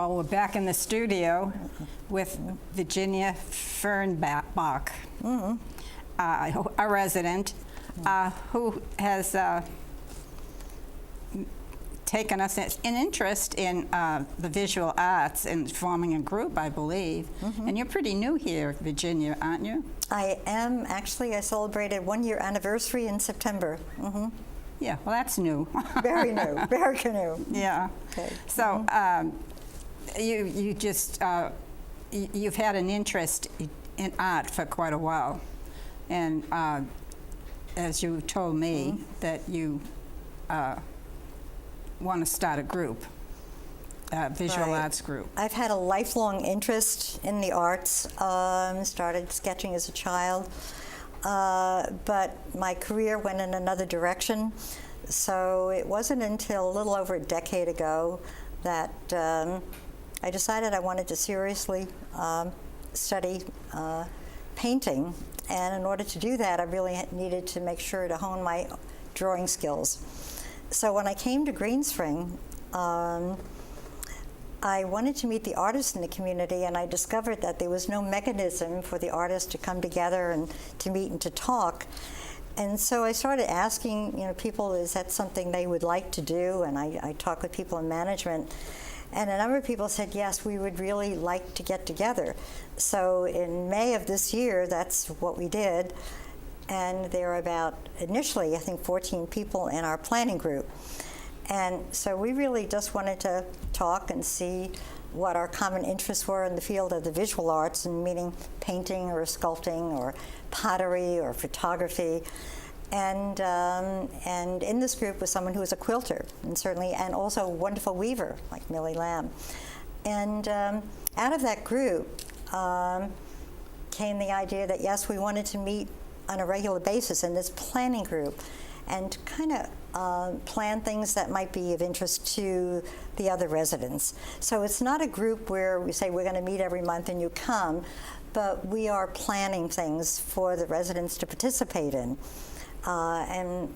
Well, we're back in the studio with Virginia Fernbach, a resident who has taken us an interest in the visual arts and forming a group, I believe. And you're pretty new here, Virginia, aren't you? I am. Actually, I celebrated 1-year anniversary in September. Yeah, well, that's new. Very new, very new. Yeah. Okay. So you just, you've had an interest in art for quite a while. And as you told me, that you want to start a group, a visual arts group. I've had a lifelong interest in the arts. Started sketching as a child, but my career went in another direction. So it wasn't until a little over a decade ago that I decided I wanted to seriously study painting. And in order to do that, I really needed to make sure to hone my drawing skills. So when I came to Green Spring, I wanted to meet the artists in the community, and I discovered that there was no mechanism for the artists to come together and to meet and to talk. And so I started asking, people, is that something they would like to do? And I talked with people in management, and a number of people said, yes, we would really like to get together. So in May of this year, that's what we did. And there are about, initially, I think 14 people in our planning group. And so we really just wanted to talk and see what our common interests were in the field of the visual arts, and meaning painting or sculpting or pottery or photography. And in this group was someone who was a quilter, and also a wonderful weaver, like Millie Lamb. And out of that group came the idea that, yes, we wanted to meet on a regular basis in this planning group and kind of plan things that might be of interest to the other residents. So it's not a group where we say we're going to meet every month and you come, but we are planning things for the residents to participate in. And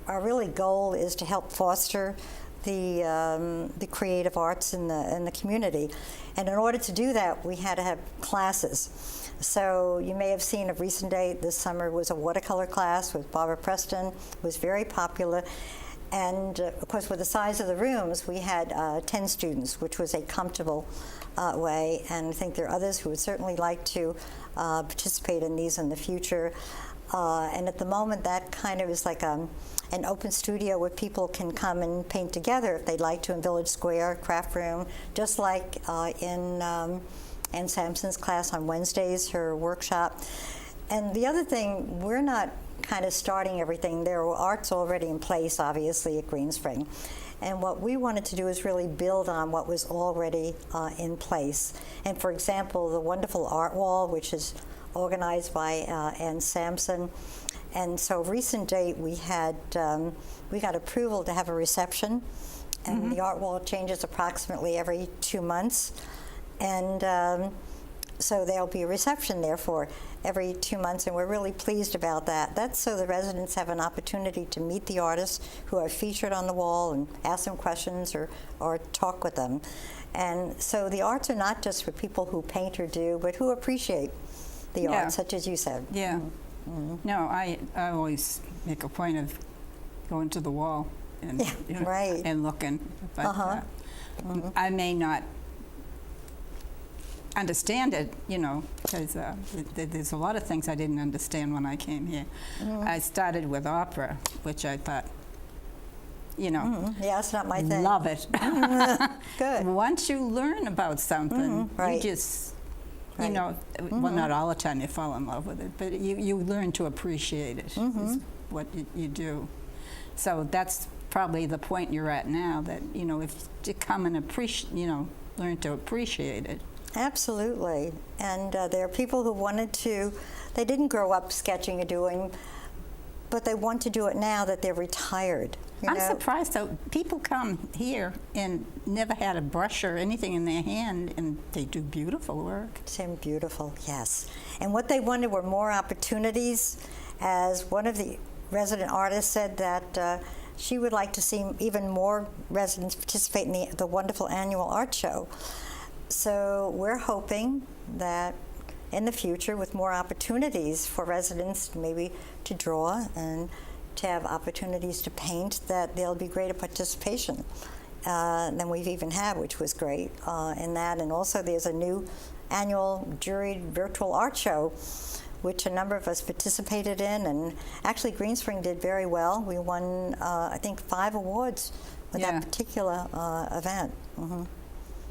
our really goal is to help foster the creative arts in the community. And in order to do that, we had to have classes. So you may have seen of recent date this summer was a watercolor class with Barbara Preston. It was very popular. And of course, with the size of the rooms, we had 10 students, which was a comfortable way. And I think there are others who would certainly like to participate in these in the future. And at the moment, that kind of is like an open studio where people can come and paint together if they'd like to in Village Square, craft room, just like in Ann Sampson's class on Wednesdays, her workshop. And the other thing, we're not kind of starting everything. There are arts already in place, obviously, at Green Spring. And what we wanted to do is really build on what was already in place. And for example, the wonderful art wall, which is organized by Ann Sampson. And so recent date, we got approval to have a reception. And the art wall changes approximately every 2 months. And so there'll be a reception, therefore, every 2 months, and we're really pleased about that. That's so the residents have an opportunity to meet the artists who are featured on the wall and ask them questions or talk with them. And so the arts are not just for people who paint or do, but who appreciate the arts, such as you said. Yeah. No, I always make a point of going to the wall and, and looking. But I may not understand it, because there's a lot of things I didn't understand when I came here. I started with opera, which I thought, yeah, it's not my thing. Love it. Good. Once you learn about something, you just, well, not all the time you fall in love with it, but you learn to appreciate it, is what you do. So that's probably the point you're at now, that, if you come and learn to appreciate it. Absolutely. And there are people who wanted to, they didn't grow up sketching or doing, but they want to do it now that they're retired. I'm surprised, though. People come here and never had a brush or anything in their hand, and they do beautiful work. Beautiful, yes. And what they wanted were more opportunities. As one of the resident artists said that she would like to see even more residents participate in the wonderful annual art show. So we're hoping that in the future, with more opportunities for residents maybe to draw and to have opportunities to paint, that there'll be greater participation than we've even had, which was great in that. And also there's a new annual juried virtual art show, which a number of us participated in, and actually Green Spring did very well. We won, I think, 5 awards with that particular event. Mm-hmm.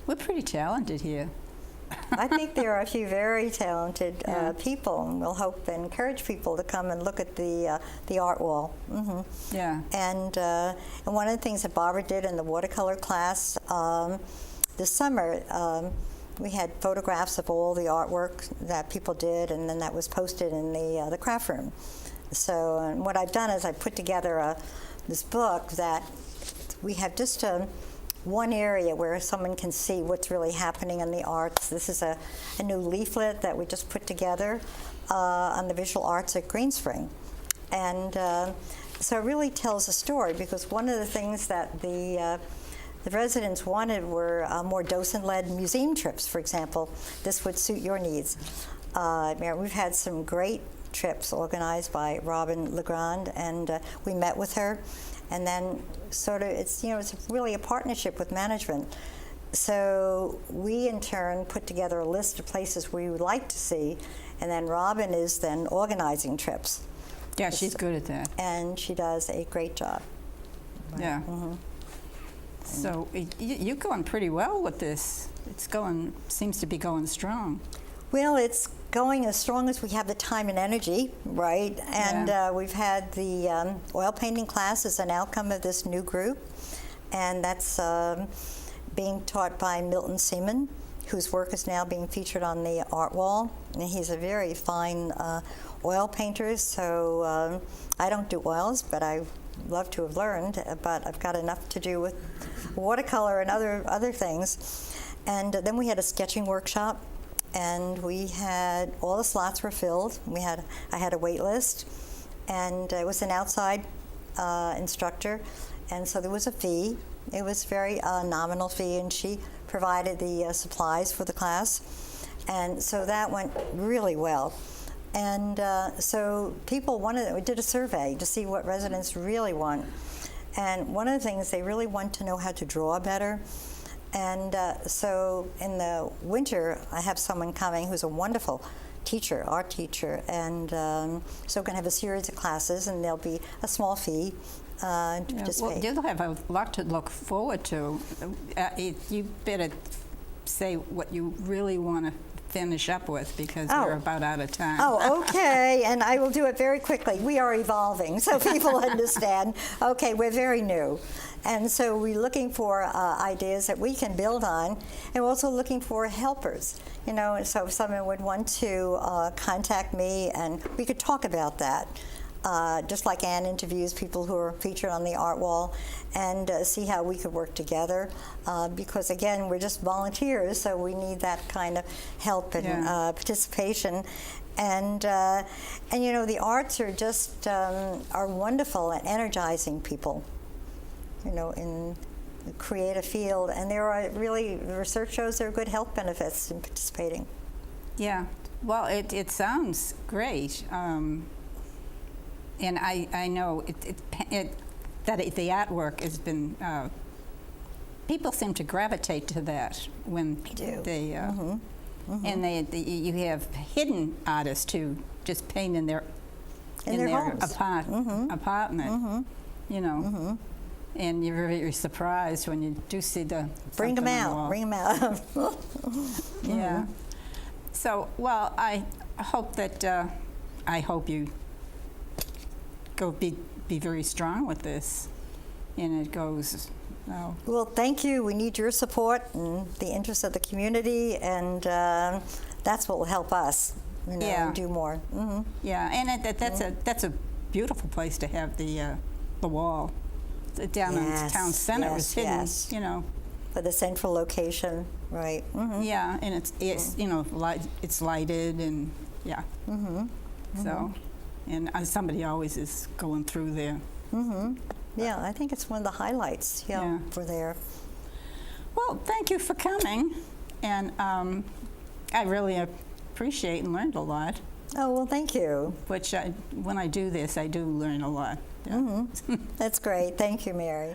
We're pretty talented here. I think there are a few very talented people, and we'll hope and encourage people to come and look at the art wall. Mm-hmm. Yeah. And one of the things that Barbara did in the watercolor class this summer, we had photographs of all the artwork that people did, and then that was posted in the craft room. So and what I've done is I put together this book that we have just one area where someone can see what's really happening in the arts. This is a new leaflet that we just put together on the visual arts at Green Spring. And so it really tells a story, because one of the things that the residents wanted were more docent-led museum trips, for example. This would suit your needs. We've had some great trips organized by Robin Legrand, and we met with her. And then sort of it's really a partnership with management. So we in turn put together a list of places we would like to see, and then Robin is then organizing trips. Yeah, she's good at that. And she does a great job. Yeah. Mm-hmm. So you're going pretty well with this. Seems to be going strong. Well, it's going as strong as we have the time and energy, right? And we've had the oil painting class as an outcome of this new group, and that's being taught by Milton Seaman, whose work is now being featured on the art wall. And he's a very fine oil painter, so I don't do oils, but I love to have learned, but I've got enough to do with watercolor and other things. And then we had a sketching workshop, and we had all the slots were filled. I had a wait list, and it was an outside instructor, and so there was a fee. It was a very nominal fee, and she provided the supplies for the class, and so that went really well. And so people we did a survey to see what residents really want. And one of the things, they really want to know how to draw better. And so in the winter, I have someone coming who's a wonderful teacher, art teacher. And so we're going to have a series of classes, and there'll be a small fee to participate. Well, you'll have a lot to look forward to. You better say what you really want to finish up with, because we're about out of time. Oh, okay, and I will do it very quickly. We are evolving, so people understand. Okay, we're very new. And so we're looking for ideas that we can build on, and we're also looking for helpers. So if someone would want to contact me, and we could talk about that. Just like Anne interviews people who are featured on the art wall, and see how we could work together. Because again, we're just volunteers, so we need that kind of help and participation. And the arts are just are wonderful at energizing people. In the creative field, and there are really, research shows there are good health benefits in participating. Yeah, well, it sounds great. And I know that the artwork has been, people seem to gravitate to that when they and you have hidden artists who just paint in their apartment, and you're very surprised when you do see bring them out. Yeah. So, well, I hope that I hope you be very strong with this, and it goes. Well, thank you. We need your support and the interest of the community, and that's what will help us, do more. Mm-hmm. Yeah, and that's a beautiful place to have the wall down in the town center. It was hidden, for the central location, right? Mm-hmm. Yeah, and it's it's lighted, and so. And somebody always is going through there. Mm-hmm. Yeah, I think it's one of the highlights for there. Well, thank you for coming. And I really appreciate and learned a lot, Oh, well, thank you. which when I do this, I do learn a lot. Yeah. That's great. Thank you, Mary.